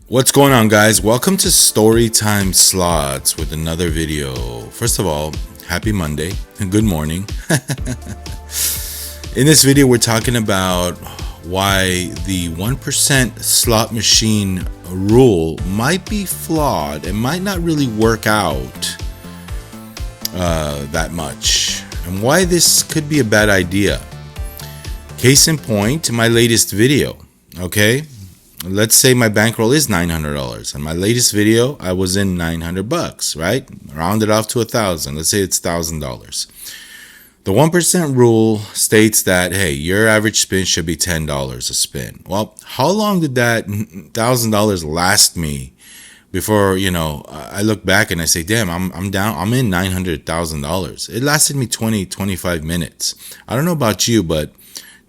What's going on, guys? Welcome to Storytime Slots with another video. First of all, happy Monday and good morning. In this video, we're talking about why the 1% slot machine rule might be flawed and might not really work out that much, and why this could be a bad idea. Case in point, my latest video, okay? Let's say my bankroll is $900, and my latest video I was in $900, right? Round it off to $1,000. Let's say it's $1,000. The 1% rule states that, hey, your average spin should be $10 a spin. Well, how long did that $1,000 last me before, I look back and I say, damn, I'm down, I'm in $900,000. It lasted me 25 minutes. I don't know about you, but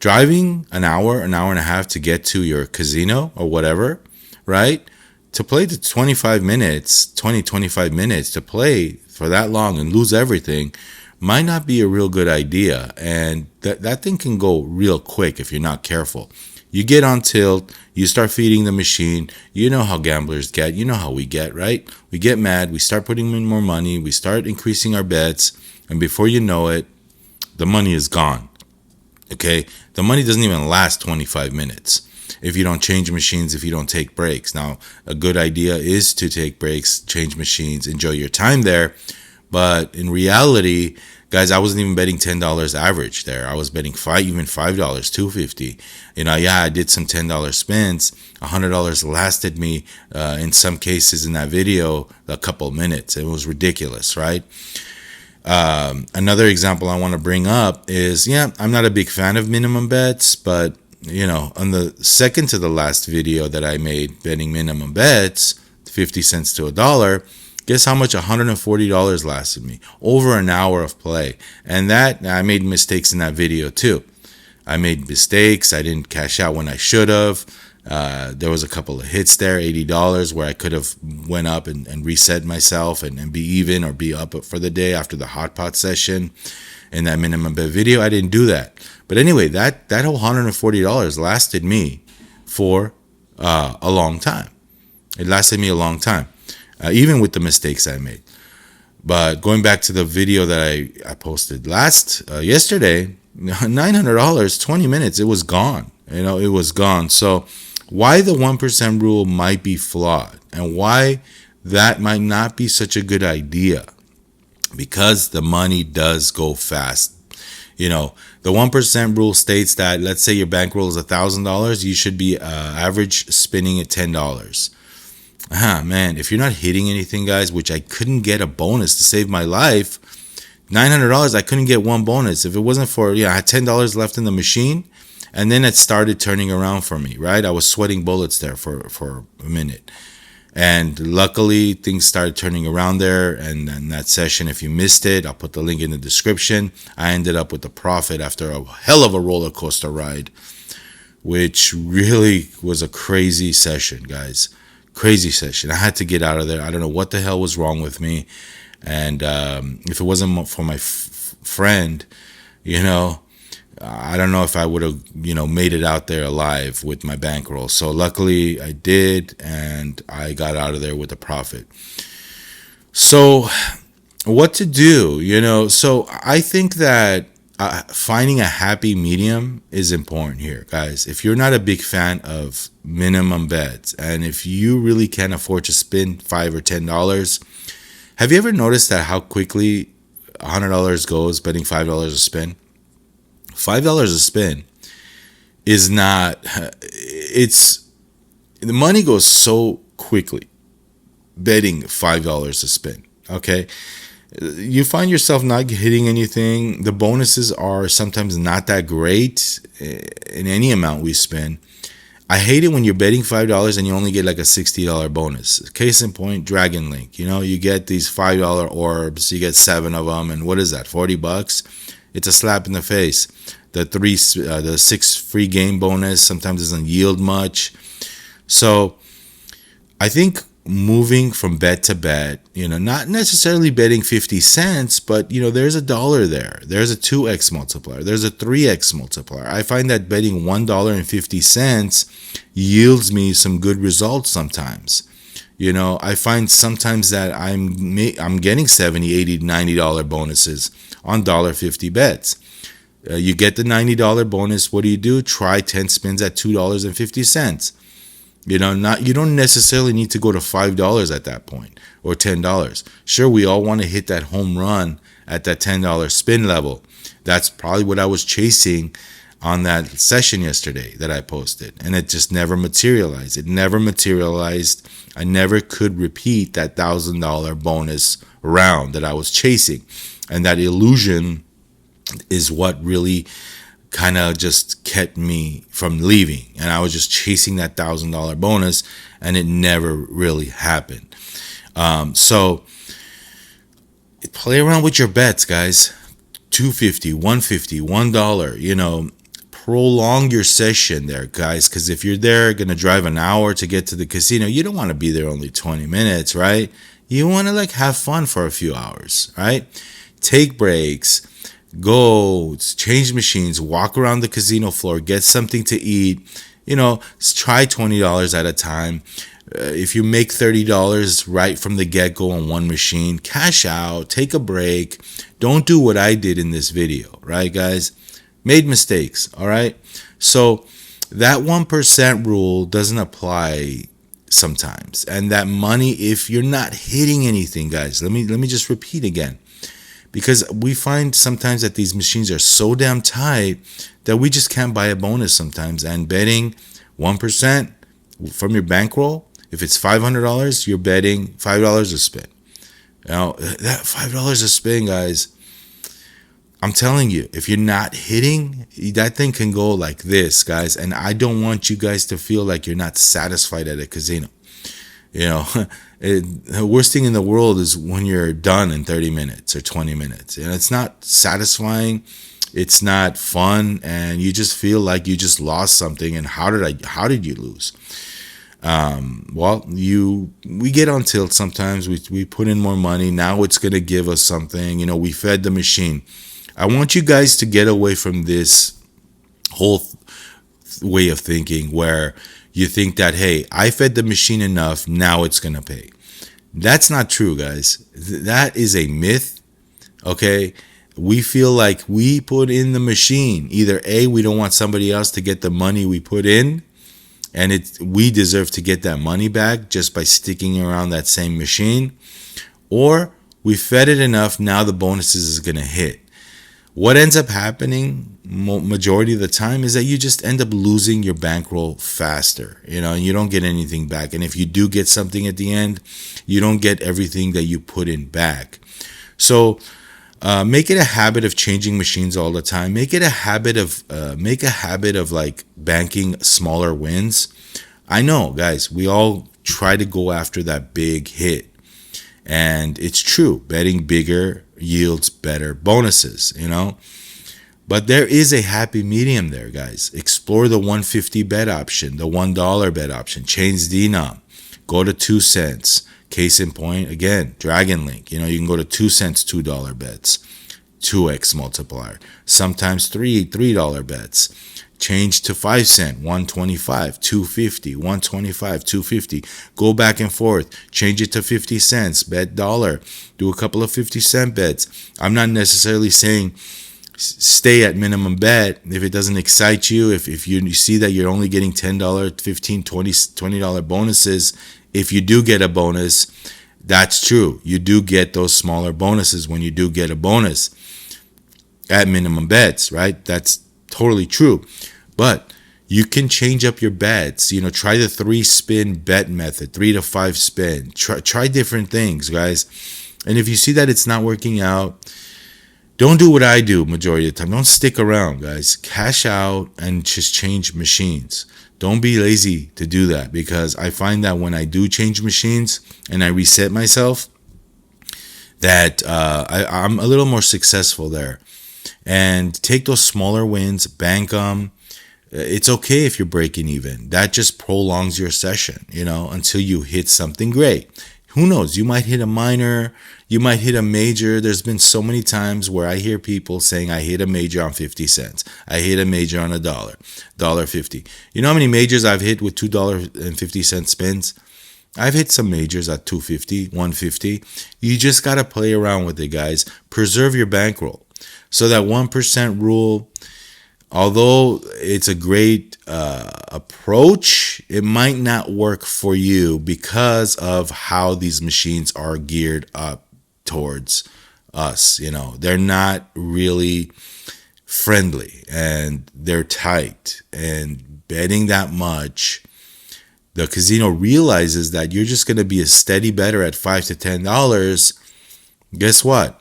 driving an hour and a half to get to your casino or whatever, right? To play the 25 minutes to play for that long and lose everything might not be a real good idea. And that thing can go real quick if you're not careful. You get on tilt, you start feeding the machine. You know how gamblers get, you know how we get, right? We get mad, we start putting in more money, we start increasing our bets, and before you know it, the money is gone. Okay, the money doesn't even last 25 minutes if you don't change machines, if you don't take breaks. Now, a good idea is to take breaks, change machines, enjoy your time there. But in reality, guys, I wasn't even betting $10 average there. I was betting $5, $2.50. I did some $10 spins. $100 lasted me in some cases in that video a couple minutes. It was ridiculous, right? Another example I want to bring up is, I'm not a big fan of minimum bets, but on the second to the last video that I made betting minimum bets, 50 cents to $1, guess how much $140 lasted me? Over an hour of play. And that, I made mistakes in that video too. I made mistakes. I didn't cash out when I should have. There was a couple of hits there, $80, where I could have went up and reset myself and be even or be up for the day after the hot pot session in that minimum bet video. I didn't do that. But anyway, that whole $140 lasted me for a long time. It lasted me a long time, even with the mistakes I made. But going back to the video that I posted yesterday, $900, 20 minutes, it was gone. It was gone. So why the 1% rule might be flawed and why that might not be such a good idea, because the money does go fast. The 1% rule states that, let's say your bankroll is $1,000, you should be average spinning at $10. Man, if you're not hitting anything, guys, which I couldn't get a bonus to save my life, $900, I couldn't get one bonus. If it wasn't for, I had $10 left in the machine, and then it started turning around for me, right? I was sweating bullets there for a minute. And luckily, things started turning around there. And in that session, if you missed it, I'll put the link in the description. I ended up with a profit after a hell of a roller coaster ride, which really was a crazy session, guys. Crazy session. I had to get out of there. I don't know what the hell was wrong with me. And if it wasn't for my friend, I don't know if I would have, made it out there alive with my bankroll. So luckily I did, and I got out of there with a profit. So what to do, So I think that finding a happy medium is important here, guys. If you're not a big fan of minimum bets, and if you really can't afford to spend $5 or $10, have you ever noticed that how quickly $100 goes betting $5 a spin? $5 a spin is not, the money goes so quickly betting $5 a spin, okay? You find yourself not hitting anything. The bonuses are sometimes not that great in any amount we spend. I hate it when you're betting $5 and you only get like a $60 bonus. Case in point, Dragon Link. You get these $5 orbs, you get 7 of them, and what is that, $40? It's a slap in the face. The 6 free game bonus sometimes doesn't yield much. So I think moving from bet to bet, not necessarily betting 50 cents, but there's a dollar there. There's a 2x multiplier. There's a 3x multiplier. I find that betting $1.50 yields me some good results sometimes. I find sometimes that I'm getting $70, $80, $90 bonuses on $1.50 bets. You get the $90 bonus. What do? Try 10 spins at $2.50. You don't necessarily need to go to $5 at that point or $10. Sure, we all want to hit that home run at that $10 spin level. That's probably what I was chasing on that session yesterday that I posted, and it just never materialized. I never could repeat that $1,000 bonus round that I was chasing, and that illusion is what really kind of just kept me from leaving. And I was just chasing that $1,000 bonus, and it never really happened. So play around with your bets, guys. $2.50, $1.50, $1. Prolong your session there, guys, because if you're there going to drive an hour to get to the casino, you don't want to be there only 20 minutes, right? You want to have fun for a few hours, right? Take breaks. Go change machines, walk around the casino floor, get something to eat, try $20 at a time. If you make $30 right from the get-go on one machine, cash out, take a break. Don't do what I did in this video, right, guys? Made mistakes, all right? So that 1% rule doesn't apply sometimes. And that money, if you're not hitting anything, guys, let me just repeat again. Because we find sometimes that these machines are so damn tight that we just can't buy a bonus sometimes. And betting 1% from your bankroll, if it's $500, you're betting $5 a spin. Now, that $5 a spin, guys, I'm telling you, if you're not hitting, that thing can go like this, guys. And I don't want you guys to feel like you're not satisfied at a casino. The worst thing in the world is when you're done in 30 minutes or 20 minutes. And it's not satisfying. It's not fun. And you just feel like you just lost something. And how did you lose? We get on tilt sometimes. We put in more money. Now it's going to give us something. We fed the machine. I want you guys to get away from this whole way of thinking where you think that, hey, I fed the machine enough, now it's going to pay. That's not true, guys. That is a myth, okay? We feel like we put in the machine. Either A, we don't want somebody else to get the money we put in, and we deserve to get that money back just by sticking around that same machine, or we fed it enough, now the bonuses is going to hit. What ends up happening majority of the time is that you just end up losing your bankroll faster, and you don't get anything back. And if you do get something at the end, you don't get everything that you put in back. So make it a habit of changing machines all the time. Make a habit of like banking smaller wins. I know, guys, we all try to go after that big hit. And it's true, betting bigger yields better bonuses, But there is a happy medium there, guys. Explore the $1.50 bet option, the $1 bet option. Change denom. Go to 2 cents. Case in point, again, Dragon Link. You can go to 2 cents, $2 bets. 2x multiplier. Sometimes $3 bets. Change to 5 cent, 125, 250, 125, 250. Go back and forth. Change it to 50 cents. Bet dollar. Do a couple of 50-cent bets. I'm not necessarily saying stay at minimum bet if it doesn't excite you. If you see that you're only getting $10, $15, $20 bonuses. If you do get a bonus, that's true. You do get those smaller bonuses when you do get a bonus at minimum bets, right? That's totally true. But you can change up your bets. Try the 3-spin bet method, 3 to 5 spin. Try different things, guys. And if you see that it's not working out, don't do what I do majority of the time. Don't stick around, guys. Cash out and just change machines. Don't be lazy to do that, because I find that when I do change machines and I reset myself, that I'm a little more successful there. And take those smaller wins, bank them. It's okay if you're breaking even. That just prolongs your session, until you hit something great. Who knows? You might hit a minor, you might hit a major. There's been so many times where I hear people saying, I hit a major on 50 cents. I hit a major on $1.50. You know how many majors I've hit with $2.50 spins? I've hit some majors at $2.50, $1.50. You just got to play around with it, guys. Preserve your bankroll. So that 1% rule, although it's a great approach, it might not work for you because of how these machines are geared up towards us. They're not really friendly and they're tight, and betting that much, the casino realizes that you're just going to be a steady better at $5 to $10. Guess what?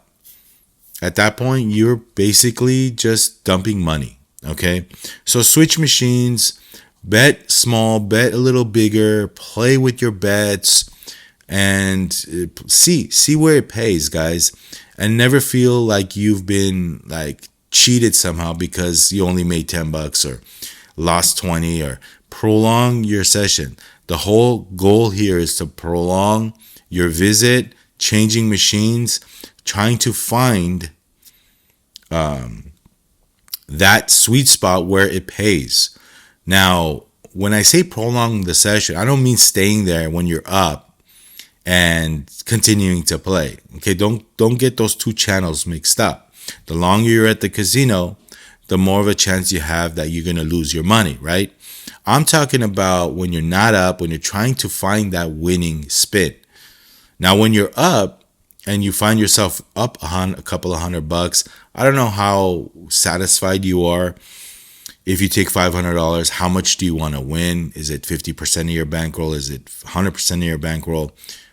At that point, you're basically just dumping money. Okay, so switch machines, bet small, bet a little bigger, play with your bets, and see where it pays, guys. And never feel like you've been cheated somehow because you only made $10 or lost 20, or prolong your session. The whole goal here is to prolong your visit, changing machines, trying to find that sweet spot where it pays. Now, when I say prolong the session, I don't mean staying there when you're up and continuing to play. Okay, don't get those two channels mixed up. The longer you're at the casino, the more of a chance you have that you're going to lose your money, right? I'm talking about when you're not up, when you're trying to find that winning spin. Now, when you're up and you find yourself up a couple of $100, I don't know how satisfied you are. If you take $500, how much do you want to win? Is it 50% of your bankroll? Is it 100% of your bankroll?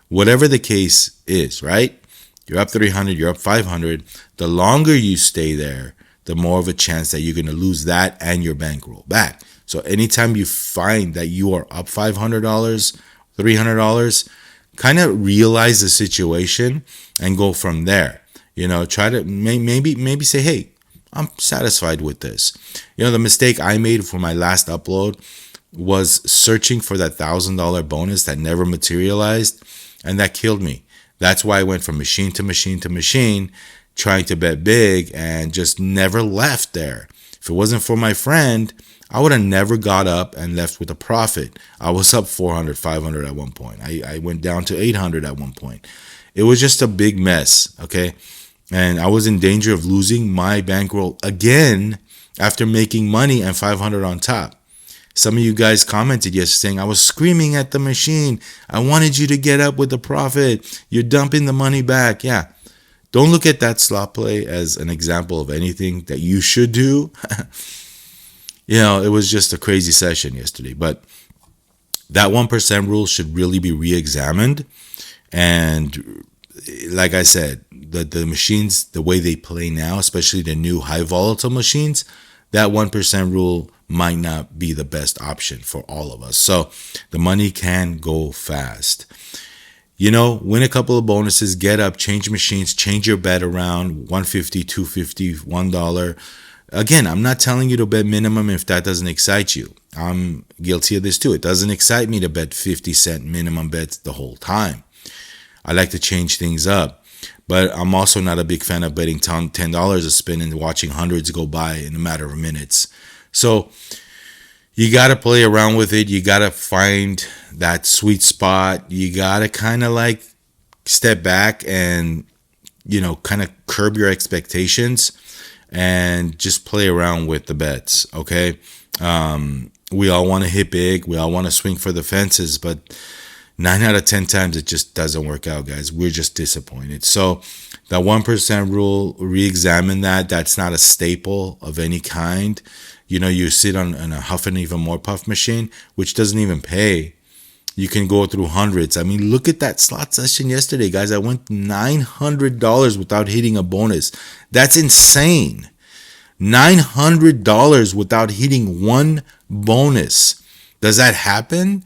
Whatever the case is, right? You're up 300, you're up 500. The longer you stay there, the more of a chance that you're going to lose that and your bankroll back. So anytime you find that you are up $500, $300, kind of realize the situation and go from there. Try to maybe say, hey, I'm satisfied with this. The mistake I made for my last upload was searching for that $1,000 bonus that never materialized, and that killed me. That's why I went from machine to machine to machine, trying to bet big, and just never left there. If it wasn't for my friend, I would have never got up and left with a profit. I was up 400, 500 at one point. I went down to 800 at one point. It was just a big mess, okay? And I was in danger of losing my bankroll again after making money and 500 on top. Some of you guys commented yesterday saying, I was screaming at the machine. I wanted you to get up with the profit. You're dumping the money back. Yeah. Don't look at that slot play as an example of anything that you should do. It was just a crazy session yesterday. But that 1% rule should really be re-examined. And like I said, the machines, the way they play now, especially the new high volatile machines, that 1% rule might not be the best option for all of us. So the money can go fast. Win a couple of bonuses, get up, change machines, change your bet around, $1.50, $2.50, $1. Again, I'm not telling you to bet minimum if that doesn't excite you. I'm guilty of this too. It doesn't excite me to bet 50-cent minimum bets the whole time. I like to change things up. But I'm also not a big fan of betting $10 a spin and watching hundreds go by in a matter of minutes. So you got to play around with it. You got to find that sweet spot. You got to kind of step back and, kind of curb your expectations and just play around with the bets, okay? We all want to hit big. We all want to swing for the fences, but 9 out of 10 times it just doesn't work out, guys. We're just disappointed. So that 1% rule, re-examine that. That's not a staple of any kind. You sit on a Huff and Even More Puff machine, which doesn't even pay. You can go through hundreds. I mean, look at that slot session yesterday, guys. I went $900 without hitting a bonus. That's insane. $900 without hitting one bonus. Does that happen?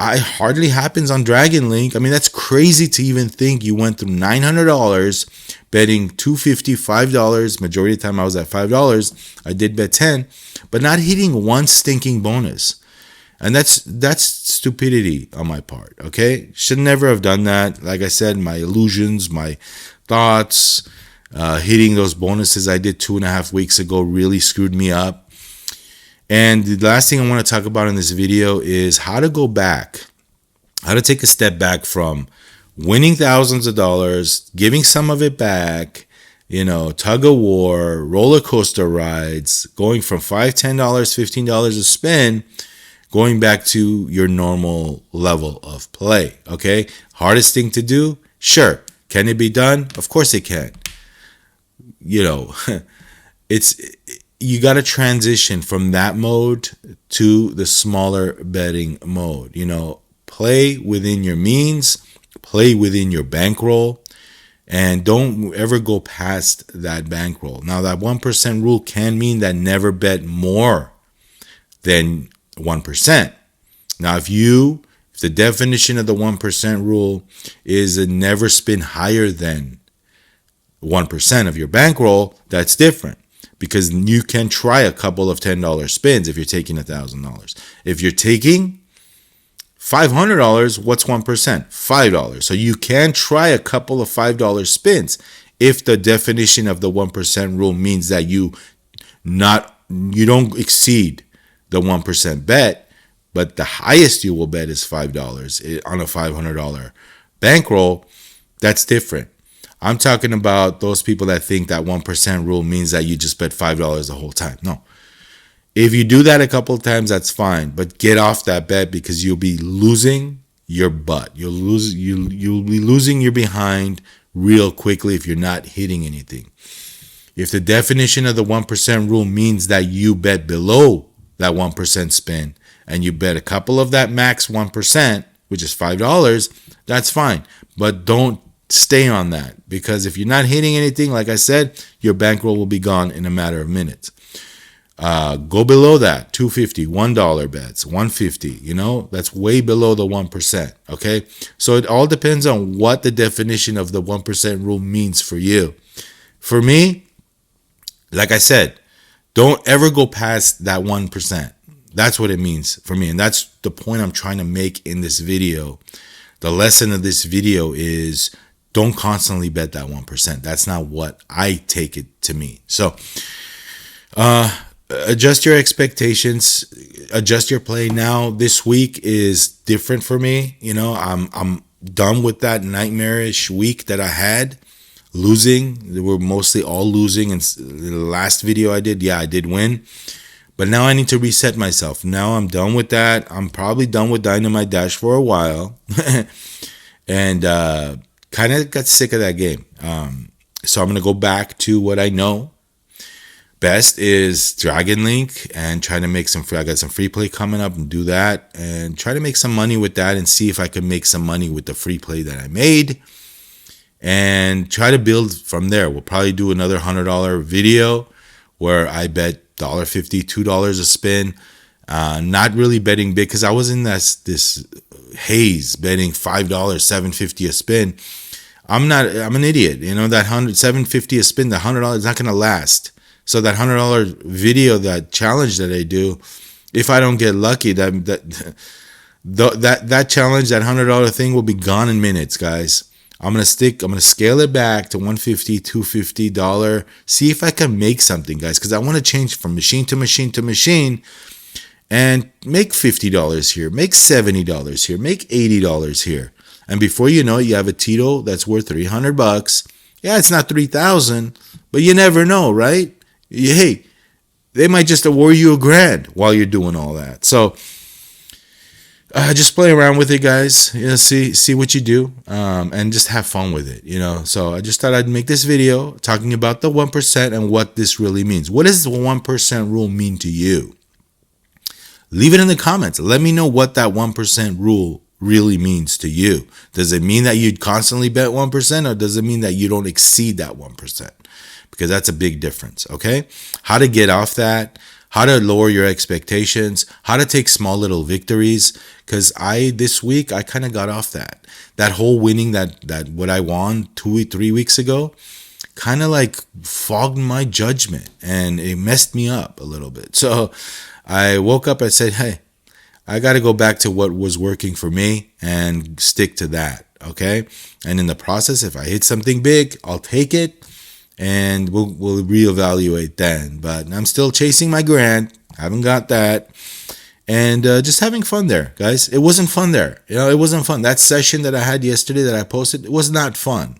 it hardly happens on Dragon Link. I mean, that's crazy to even think you went through $900 betting $2.50, $5. Majority of the time I was at $5. I did bet 10, but not hitting one stinking bonus. And that's stupidity on my part, okay? Should never have done that. Like I said, my illusions, my thoughts, hitting those bonuses I did 2.5 weeks ago really screwed me up. And the last thing I want to talk about in this video is how to go back, how to take a step back from winning thousands of dollars, giving some of it back, tug of war, roller coaster rides, going from $5, $10, $15 a spin, going back to your normal level of play, okay? Hardest thing to do? Sure. Can it be done? Of course it can. You got to transition from that mode to the smaller betting mode. Play within your means, play within your bankroll, and don't ever go past that bankroll. Now, that 1% rule can mean that never bet more than 1%. Now, if the definition of the 1% rule is a never spin higher than 1% of your bankroll, that's different. Because you can try a couple of $10 spins if you're taking $1,000. If you're taking $500, what's 1%? $5. So you can try a couple of $5 spins if the definition of the 1% rule means that you don't exceed the 1% bet, but the highest you will bet is $5 on a $500 bankroll. That's different. I'm talking about those people that think that 1% rule means that you just bet $5 the whole time. No. If you do that a couple of times, that's fine. But get off that bet because you'll be losing your butt. You'll be losing your behind real quickly if you're not hitting anything. If the definition of the 1% rule means that you bet below that 1% spin and you bet a couple of that max 1%, which is $5, that's fine. But don't stay on that, because if you're not hitting anything, like I said, your bankroll will be gone in a matter of minutes. Go below that, $2.50, $1 bets, $1.50, that's way below the 1%, okay? So it all depends on what the definition of the 1% rule means for you. For me, like I said, don't ever go past that 1%. That's what it means for me, and that's the point I'm trying to make in this video. The lesson of this video is don't constantly bet that 1%. That's not what I take it to mean. So adjust your expectations, adjust your play. Now this week is different for me. I'm done with that nightmarish week that I had losing. They were mostly all losing. And the last video I did, I did win. But now I need to reset myself. Now I'm done with that. I'm probably done with Dynamite Dash for a while. And kind of got sick of that game. So I'm going to go back to what I know best is Dragon Link and try to make some free. I got some free play coming up and do that and try to make some money with that and see if I can make some money with the free play that I made and try to build from there. We'll probably do another $100 video where I bet $1.50, $2 a spin. Not really betting big because I was in this haze betting $5, $7.50 a spin. I'm an idiot. That $7.50 a spin, the $100 is not going to last. So that $100 video, that challenge that I do, if I don't get lucky, that challenge, that $100 thing will be gone in minutes, guys. I'm going to scale it back to $150, $250, see if I can make something, guys, because I want to change from machine to machine to machine and make $50 here, make $70 here, make $80 here. And before you know it, you have a Tito that's worth $300. Yeah, it's not $3,000, but you never know, right? Hey, they might just award you $1,000 while you're doing all that. So just play around with it, guys. See what you do, and just have fun with it. So I just thought I'd make this video talking about the 1% and what this really means. What does the 1% rule mean to you? Leave it in the comments. Let me know what that 1% rule really means to you. Does it mean that you'd constantly bet 1%, or does it mean that you don't exceed that 1%? Because that's a big difference, okay? How to get off that, how to lower your expectations, how to take small little victories. Because this week I kind of got off that whole winning that what I won 3 weeks ago, kind of like fogged my judgment and it messed me up a little bit. So I woke up and said, hey, I got to go back to what was working for me and stick to that. Okay. And in the process, if I hit something big, I'll take it and we'll reevaluate then. But I'm still chasing my grand. Haven't got that. And just having fun there, guys. It wasn't fun there. It wasn't fun. That session that I had yesterday that I posted, it was not fun.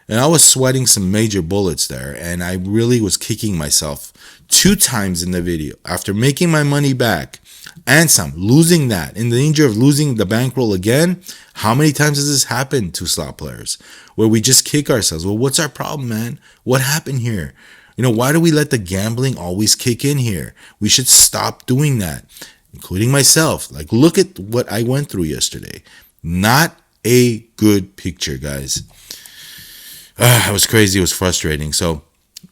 And I was sweating some major bullets there. And I really was kicking myself 2 times in the video after making my money back and some, losing that, in danger of losing the bankroll again. How many times has this happened to slot players where we just kick ourselves? Well, what's our problem, man? What happened here? Why do we let the gambling always kick in here? We should stop doing that, including myself. Like, look at what I went through yesterday. Not a good picture, guys. It was crazy. It was frustrating. So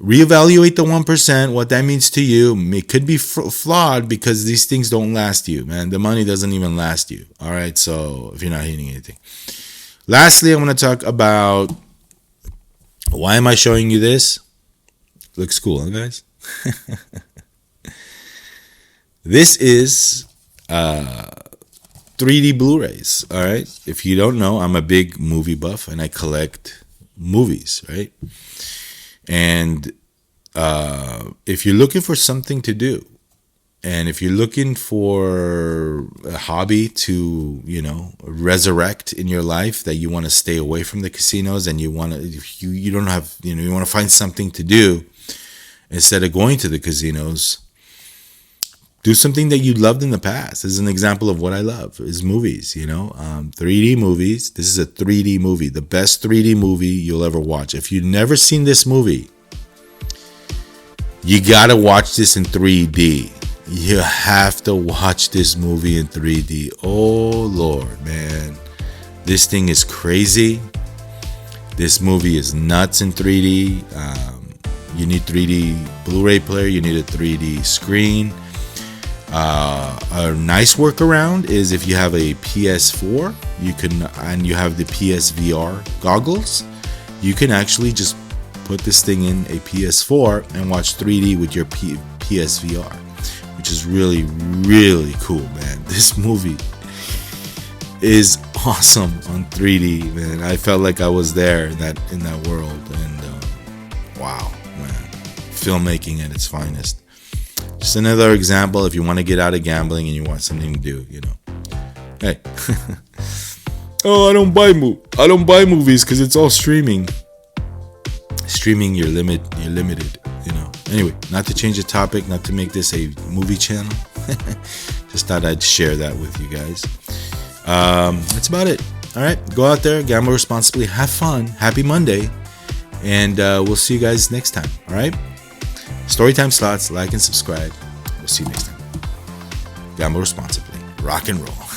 reevaluate the 1%, what that means to you. It could be flawed because these things don't last you, man. The money doesn't even last you. All right. So if you're not hitting anything. Lastly, I'm going to talk about why am I showing you this? Looks cool, huh, guys? This is 3D Blu-rays. All right. If you don't know, I'm a big movie buff and I collect movies, right? And if you're looking for something to do, and if you're looking for a hobby to, resurrect in your life, that you want to stay away from the casinos and you want to, you don't have, you want to find something to do instead of going to the casinos, do something that you loved in the past. This is an example of what I love is movies, 3D movies. This is a 3D movie, the best 3D movie you'll ever watch. If you've never seen this movie, you got to watch this in 3D. You have to watch this movie in 3D. Oh, Lord, man. This thing is crazy. This movie is nuts in 3D. You need 3D Blu-ray player. You need a 3D screen. A nice workaround is if you have a PS4, and you have the PSVR goggles, you can actually just put this thing in a PS4 and watch 3D with your PSVR, which is really, really cool, man. This movie is awesome on 3D, man. I felt like I was there in that world, and wow, man, filmmaking at its finest. Just another example if you want to get out of gambling and you want something to do, Hey. Oh, I don't buy movies because it's all streaming. Streaming, you're limited, Anyway, not to change the topic, not to make this a movie channel. Just thought I'd share that with you guys. That's about it. All right, go out there, gamble responsibly, have fun, happy Monday, and we'll see you guys next time. All right. Storytime Slots, like and subscribe. We'll see you next time. Gamble responsibly. Rock and roll.